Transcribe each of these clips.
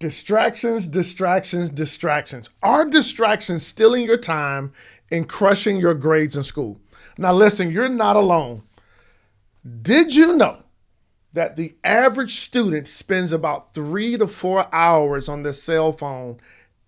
Distractions, distractions, distractions. Are distractions stealing your time and crushing your grades in school? Now listen, you're not alone. Did you know that the average student spends about 3 to 4 hours on their cell phone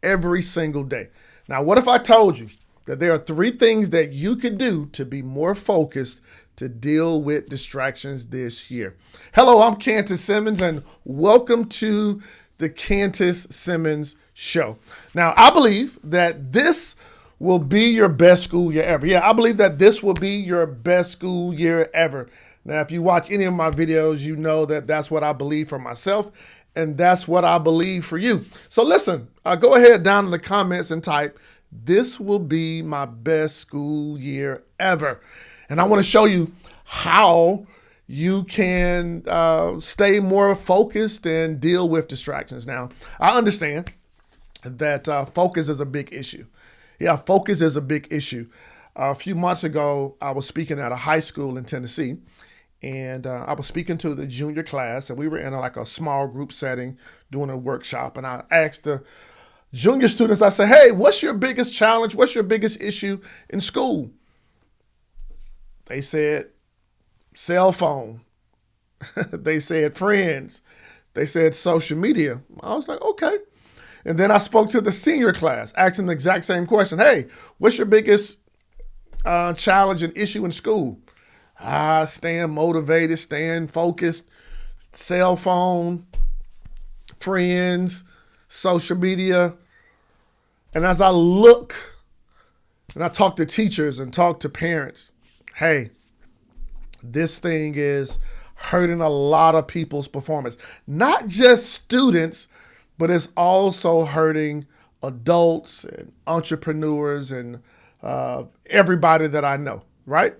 every single day? Now, what if I told you that there are 3 things that you could do to be more focused to deal with distractions this year? Hello, I'm Kantis Simmons, and welcome to the Kantis Simmons Show. Now, I believe that this will be your best school year ever. Yeah, I believe that this will be your best school year ever. Now, if you watch any of my videos, you know that that's what I believe for myself, and that's what I believe for you. So listen, go ahead down in the comments and type, "This will be my best school year ever." And I want to show you how you can stay more focused and deal with distractions. Now, I understand that focus is a big issue. Yeah, focus is a big issue. A few months ago, I was speaking at a high school in Tennessee, and I was speaking to the junior class, and we were in a small group setting doing a workshop. And I asked the junior students, I said, "Hey, what's your biggest challenge? What's your biggest issue in school?" They said, cell phone. They said friends. They said social media. I was like, okay. And then I spoke to the senior class, asking the exact same question. "Hey, what's your biggest challenge and issue in school?" Staying motivated, staying focused, cell phone, friends, social media. And as I look and I talk to teachers and talk to parents, hey, this thing is hurting a lot of people's performance. Not just students, but it's also hurting adults and entrepreneurs and everybody that I know, right?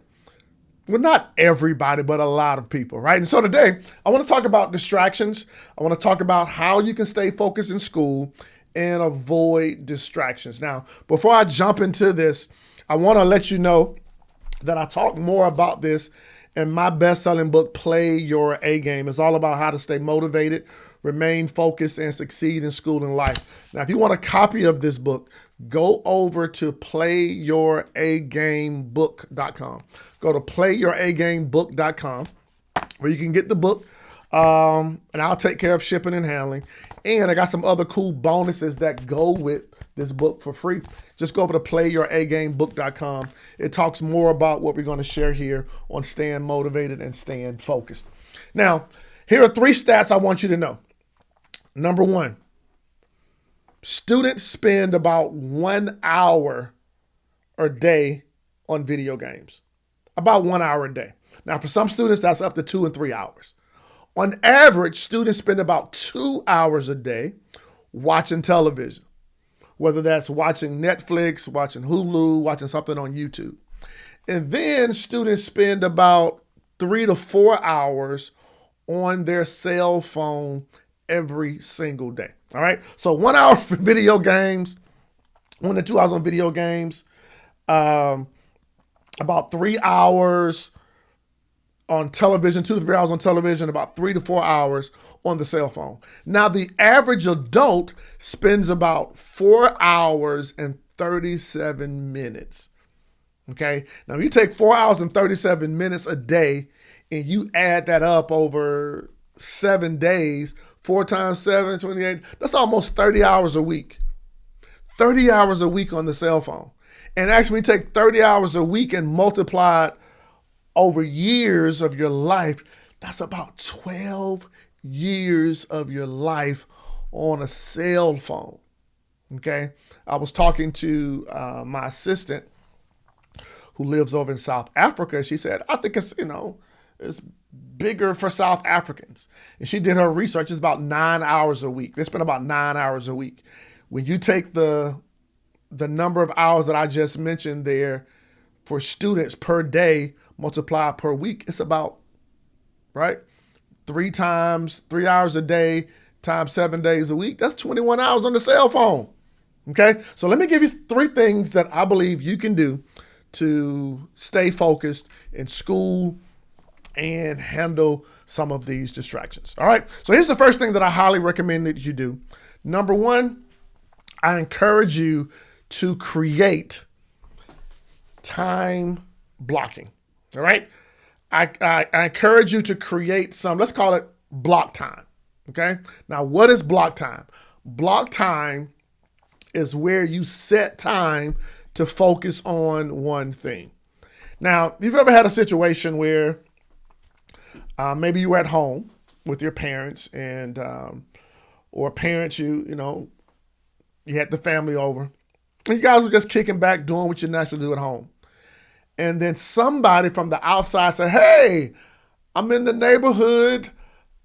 Well, not everybody, but a lot of people, right? And so today, I want to talk about distractions. I want to talk about how you can stay focused in school and avoid distractions. Now, before I jump into this, I want to let you know that I talk more about this in my best-selling book, Play Your A Game. It's all about how to stay motivated, remain focused, and succeed in school and life. Now, if you want a copy of this book, go over to playyouragamebook.com. Go to playyouragamebook.com where you can get the book, and I'll take care of shipping and handling. And I got some other cool bonuses that go with this book for free. Just go over to playyouragamebook.com. It talks more about what we're going to share here on staying motivated and staying focused. Now, here are 3 stats I want you to know. Number 1, students spend about 1 hour a day on video games. About 1 hour a day. Now, for some students, that's up to 2 and 3 hours. On average, students spend about 2 hours a day watching television, whether that's watching Netflix, watching Hulu, watching something on YouTube. And then students spend about 3 to 4 hours on their cell phone every single day. All right. So 1 hour for video games, 1 to 2 hours on video games, about 3 hours on television, 2 to 3 hours on television, about 3 to 4 hours on the cell phone. Now, the average adult spends about 4 hours and 37 minutes. Okay. Now, you take 4 hours and 37 minutes a day and you add that up over 7 days, 4 times 7, 28, that's almost 30 hours a week. 30 hours a week on the cell phone. And actually, we take 30 hours a week and multiply it over years of your life. That's about 12 years of your life on a cell phone. Okay. I was talking to my assistant who lives over in South Africa. She said, I think it's bigger for South Africans. And she did her research. It's about 9 hours a week. They spend about 9 hours a week. When you take the number of hours that I just mentioned there for students per day, multiply per week, it's about, right? 3 hours a day times 7 days a week. That's 21 hours on the cell phone. Okay. So let me give you 3 things that I believe you can do to stay focused in school and handle some of these distractions. All right. So here's the first thing that I highly recommend that you do. Number one, I encourage you to create time blocking. All right. I encourage you to create some, let's call it block time. Okay. Now, what is block time? Block time is where you set time to focus on one thing. Now, you've ever had a situation where maybe you were at home with your parents and, or parents, you had the family over and you guys were just kicking back, doing what you naturally do at home. And then somebody from the outside said, hey, I'm in the neighborhood.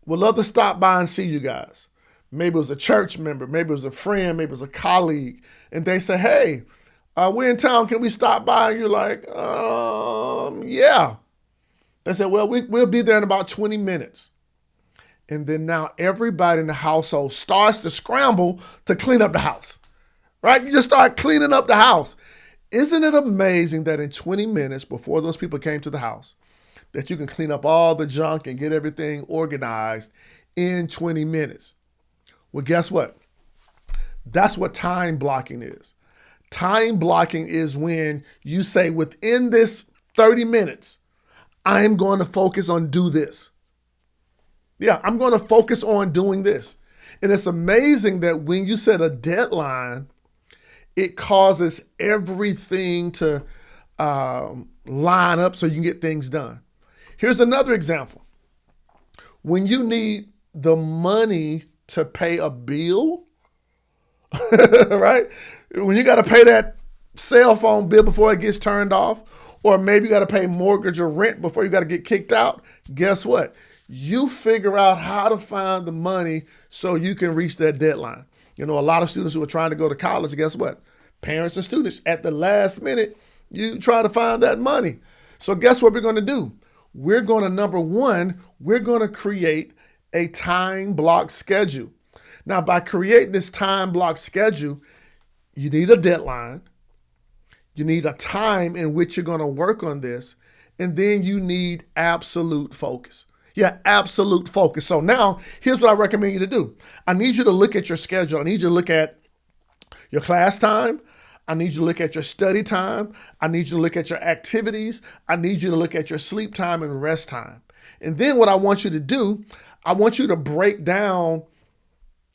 Would love to stop by and see you guys. Maybe it was a church member. Maybe it was a friend. Maybe it was a colleague. And they say, hey, we're in town. Can we stop by? And you're like, yeah. They said, well, we'll be there in about 20 minutes. And then now everybody in the household starts to scramble to clean up the house, right? You just start cleaning up the house. Isn't it amazing that in 20 minutes before those people came to the house, that you can clean up all the junk and get everything organized in 20 minutes? Well, guess what? That's what time blocking is. Time blocking is when you say within this 30 minutes, I'm going to focus on do this. Yeah, I'm going to focus on doing this. And it's amazing that when you set a deadline, it causes everything to line up so you can get things done. Here's another example. When you need the money to pay a bill, right? When you got to pay that cell phone bill before it gets turned off, or maybe you got to pay mortgage or rent before you got to get kicked out, guess what? You figure out how to find the money so you can reach that deadline. A lot of students who are trying to go to college, guess what? Parents and students, at the last minute, you try to find that money. So guess what we're going to do? We're going to, number one, we're going to create a time block schedule. Now, by creating this time block schedule, you need a deadline. You need a time in which you're going to work on this. And then you need absolute focus. Yeah, absolute focus. So now, here's what I recommend you to do. I need you to look at your schedule. I need you to look at your class time. I need you to look at your study time. I need you to look at your activities. I need you to look at your sleep time and rest time. And then what I want you to do, I want you to break down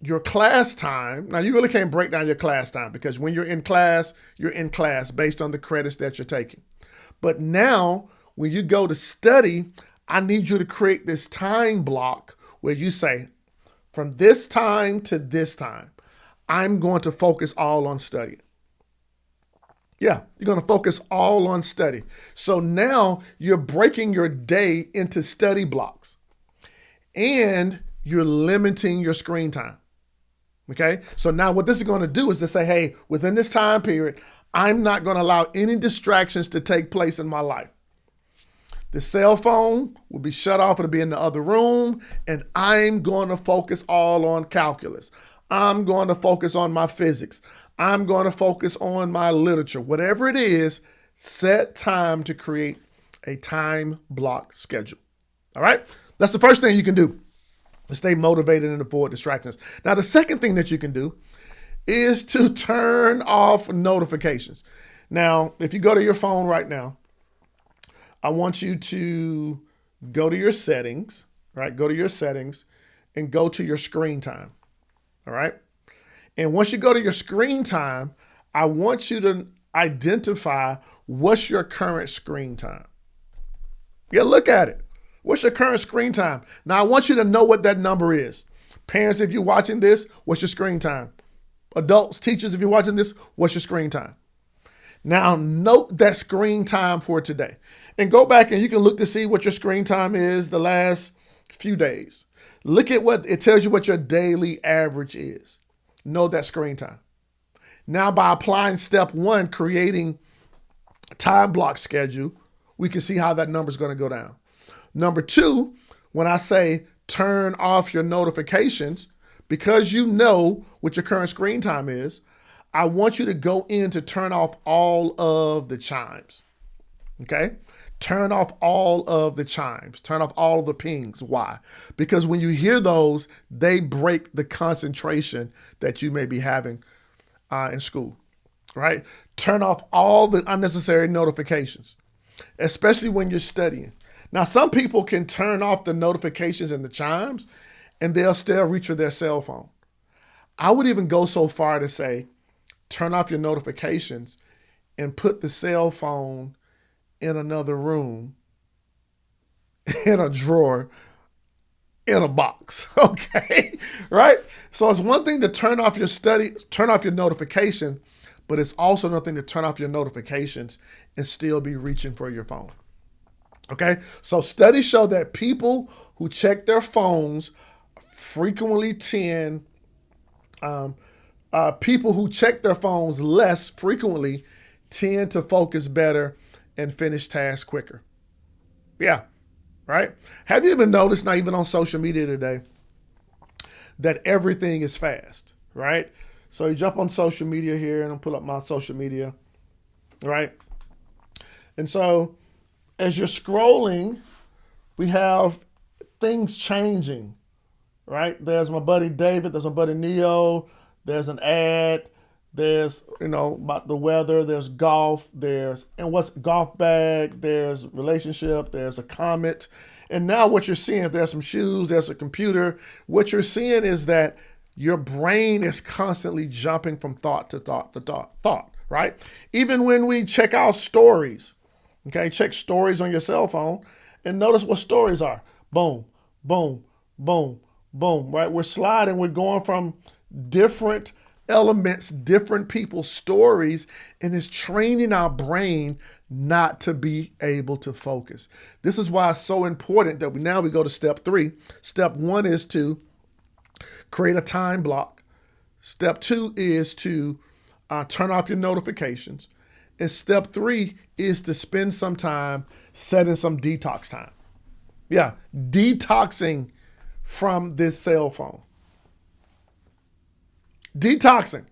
your class time. Now, you really can't break down your class time because when you're in class based on the credits that you're taking. But now, when you go to study, I need you to create this time block where you say, from this time to this time, I'm going to focus all on studying. Yeah, you're going to focus all on study. So now you're breaking your day into study blocks and you're limiting your screen time. Okay, so now what this is going to do is to say, hey, within this time period, I'm not going to allow any distractions to take place in my life. The cell phone will be shut off. It'll be in the other room. And I'm going to focus all on calculus. I'm going to focus on my physics. I'm going to focus on my literature. Whatever it is, set time to create a time block schedule. All right? That's the first thing you can do to stay motivated and avoid distractions. Now, the second thing that you can do is to turn off notifications. Now, if you go to your phone right now, I want you to go to your settings, right? Go to your settings and go to your screen time, all right? And once you go to your screen time, I want you to identify what's your current screen time. Yeah, look at it. What's your current screen time? Now, I want you to know what that number is. Parents, if you're watching this, what's your screen time? Adults, teachers, if you're watching this, what's your screen time? Now, note that screen time for today. And go back and you can look to see what your screen time is the last few days. Look at what it tells you what your daily average is. Know that screen time. Now, by applying step one, creating a time block schedule, we can see how that number is going to go down. Number two, when I say turn off your notifications, because you know what your current screen time is, I want you to go in to turn off all of the chimes. Okay? Turn off all of the chimes. Turn off all of the pings. Why? Because when you hear those, they break the concentration that you may be having in school, right? Turn off all the unnecessary notifications, especially when you're studying. Now, some people can turn off the notifications and the chimes, and they'll still reach for their cell phone. I would even go so far to say, turn off your notifications and put the cell phone in another room, in a drawer, in a box, okay? Right? So it's one thing to turn off your notification, but it's also another thing to turn off your notifications and still be reaching for your phone. Okay? So studies show that people who check their phones frequently people who check their phones less frequently tend to focus better and finish tasks quicker. Yeah, right? Have you even noticed, now even on social media today, that everything is fast, right? So you jump on social media here, and I'll pull up my social media, right? And so as you're scrolling, we have things changing, right? There's my buddy David, there's my buddy Neo, there's an ad, there's, about the weather, there's golf, and what's golf bag, there's relationship, there's a comment. And now what you're seeing, there's some shoes, there's a computer. What you're seeing is that your brain is constantly jumping from thought to thought to thought, right? Even when we check out stories, okay, check stories on your cell phone and notice what stories are. Boom, boom, boom, boom, right? We're sliding, we're going from different elements, different people's stories, and it's training our brain not to be able to focus. This is why it's so important that we go to step 3. Step 1 is to create a time block. Step 2 is to turn off your notifications. And step 3 is to spend some time setting some detox time. Yeah, detoxing from this cell phone. Detoxing.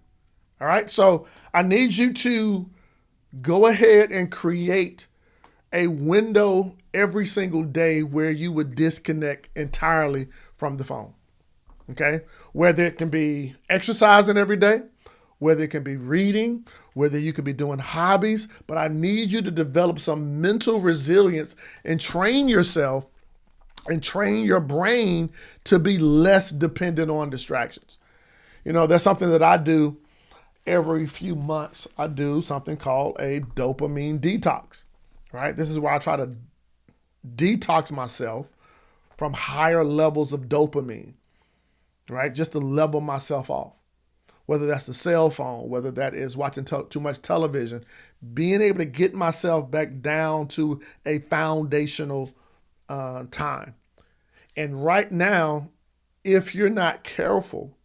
All right. So I need you to go ahead and create a window every single day where you would disconnect entirely from the phone. Okay. Whether it can be exercising every day, whether it can be reading, whether you could be doing hobbies, but I need you to develop some mental resilience and train yourself and train your brain to be less dependent on distractions. There's something that I do every few months. I do something called a dopamine detox, right? This is where I try to detox myself from higher levels of dopamine, right? Just to level myself off. Whether that's the cell phone, whether that is watching too much television, being able to get myself back down to a foundational time. And right now, if you're not careful,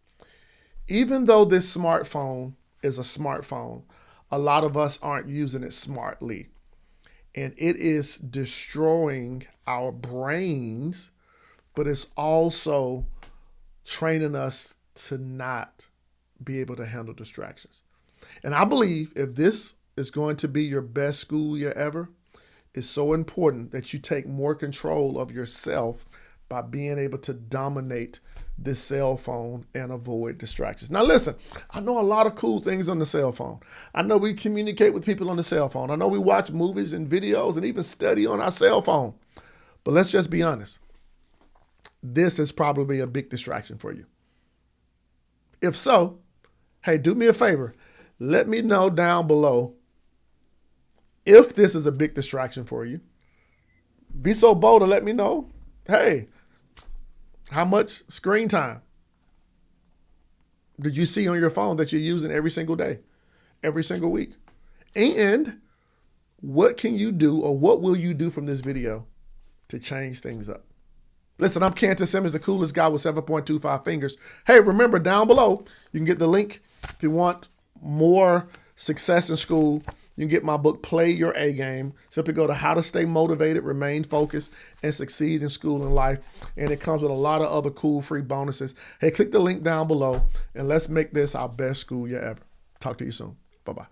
even though this smartphone is a smartphone, a lot of us aren't using it smartly. And it is destroying our brains, but it's also training us to not be able to handle distractions. And I believe if this is going to be your best school year ever, it's so important that you take more control of yourself by being able to dominate this cell phone and avoid distractions. Now listen, I know a lot of cool things on the cell phone. I know we communicate with people on the cell phone. I know we watch movies and videos and even study on our cell phone. But let's just be honest. This is probably a big distraction for you. If so, hey, do me a favor. Let me know down below if this is a big distraction for you. Be so bold to let me know. Hey, how much screen time did you see on your phone that you're using every single day, every single week? And what can you do, or what will you do from this video to change things up? Listen, I'm Kantis Simmons, the coolest guy with 7.25 fingers. Hey, remember down below, you can get the link if you want more success in school. You can get my book, Play Your A Game. Simply go to How to Stay Motivated, Remain Focused, and Succeed in School and Life. And it comes with a lot of other cool free bonuses. Hey, click the link down below, and let's make this our best school year ever. Talk to you soon. Bye-bye.